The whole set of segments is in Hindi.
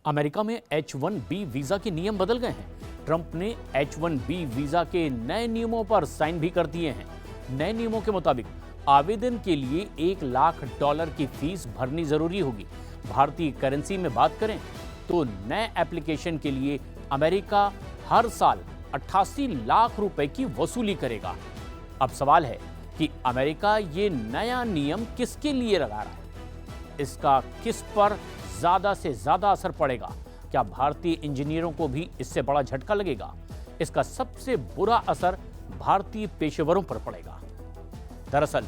अमेरिका में H-1B वीजा के नियम बदल गए हैं। ट्रंप ने H-1B वीजा के नए नियमों पर साइन भी कर दिए हैं। नए नियमों के मुताबिक आवेदन के लिए $1 लाख की फीस भरनी जरूरी होगी। भारतीय करेंसी में बात करें तो नए एप्लीकेशन के लिए अमेरिका हर साल 88 लाख रुपए की वसूली करेगा। अब सवाल है कि अमेरिका ये नया नियम किसके लिए लगा रहा है? इसका किस पर ज्यादा से ज्यादा असर पड़ेगा? क्या भारतीय इंजीनियरों को भी इससे बड़ा झटका लगेगा? इसका सबसे बुरा असर भारतीय पेशेवरों पर पड़ेगा। दरअसल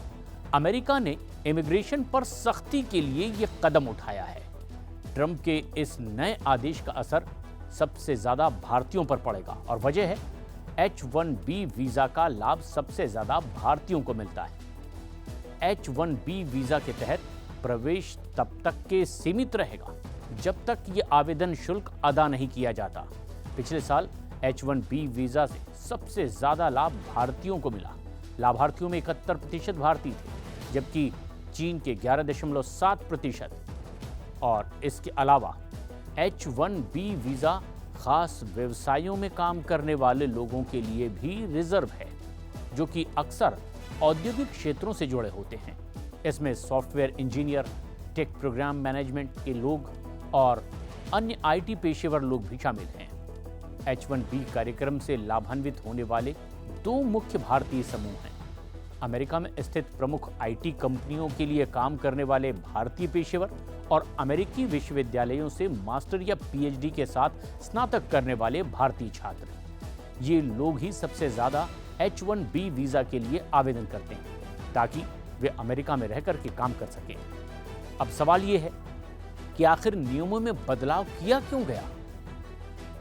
अमेरिका ने इमिग्रेशन पर सख्ती के लिए यह कदम उठाया है। ट्रंप के इस नए आदेश का असर सबसे ज्यादा भारतीयों पर पड़ेगा और वजह है H-1B वीजा का लाभ सबसे ज्यादा भारतीयों को मिलता है। H-1B वीजा के तहत प्रवेश तब तक के सीमित रहेगा जब तक ये आवेदन शुल्क अदा नहीं किया जाता। पिछले साल H-1B वीजा से सबसे ज्यादा लाभ भारतीयों को मिला। लाभार्थियों में 71% भारतीय थे, जबकि चीन के 11.7%। और इसके अलावा H-1B वीजा खास व्यवसायों में काम करने वाले लोगों के लिए भी रिजर्व है, जो कि अक्सर औद्योगिक क्षेत्रों से जुड़े होते हैं। इसमें software engineer, tech program management के लोग और अन्य IT पेशेवर लोग भी शामिल हैं। H-1B कार्यक्रम से लाभान्वित होने वाले दो मुख्य भारतीय समूह हैं। अमेरिका में स्थित प्रमुख IT कंपनियों के लिए काम करने वाले भारतीय पेशेवर और अमेरिकी विश्वविद्यालयों से मास्टर या PhD के साथ स्नातक करने वाले भारतीय छात्र। ये लोग ही सबसे ज्यादा H-1B वीजा के लिए आवेदन करते हैं ताकि वे अमेरिका में रहकर के काम कर सकें। अब सवाल ये है कि आखिर नियमों में बदलाव किया क्यों गया?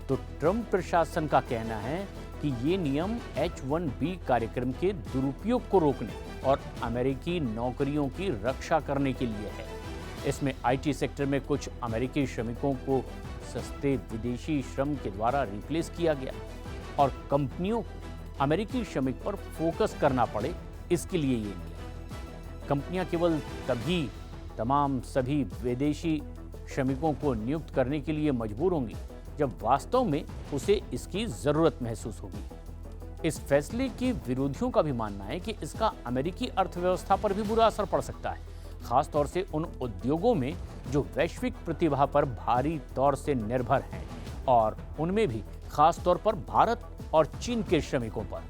तो ट्रंप प्रशासन का कहना है कि ये नियम H-1B कार्यक्रम के दुरुपयोग को रोकने और अमेरिकी नौकरियों की रक्षा करने के लिए है। इसमें IT सेक्टर में कुछ अमेरिकी श्रमिकों को सस्ते विदेशी श्रम के द्वारा रिप्लेस किया गया और कंपनियों को अमेरिकी श्रमिक पर फोकस करना पड़े, इसके लिए ये नियम। कंपनियां केवल तभी तमाम सभी विदेशी श्रमिकों को नियुक्त करने के लिए मजबूर होंगी जब वास्तव में उसे इसकी जरूरत महसूस होगी। इस फैसले के विरोधियों का भी मानना है कि इसका अमेरिकी अर्थव्यवस्था पर भी बुरा असर पड़ सकता है, खास तौर से उन उद्योगों में जो वैश्विक प्रतिभा पर भारी तौर से निर्भर हैं और उनमें भी खास तौर पर भारत और चीन के श्रमिकों पर।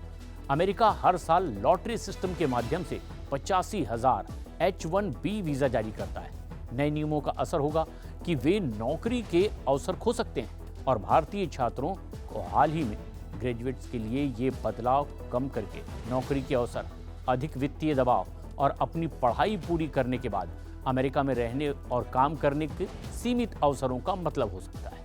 अमेरिका हर साल लॉटरी सिस्टम के माध्यम से 85,000 H-1B वीजा जारी करता है। नए नियमों का असर होगा कि वे नौकरी के अवसर खो सकते हैं और भारतीय छात्रों को हाल ही में ग्रेजुएट्स के लिए ये बदलाव कम करके नौकरी के अवसर, अधिक वित्तीय दबाव और अपनी पढ़ाई पूरी करने के बाद अमेरिका में रहने और काम करने के सीमित अवसरों का मतलब हो सकता है।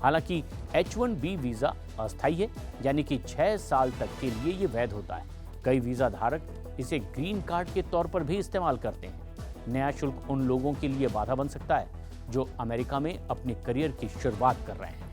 हालांकि H-1B वीजा अस्थायी है, यानी कि 6 साल तक के लिए ये वैध होता है। कई वीजा धारक इसे ग्रीन कार्ड के तौर पर भी इस्तेमाल करते हैं। नया शुल्क उन लोगों के लिए बाधा बन सकता है जो अमेरिका में अपने करियर की शुरुआत कर रहे हैं।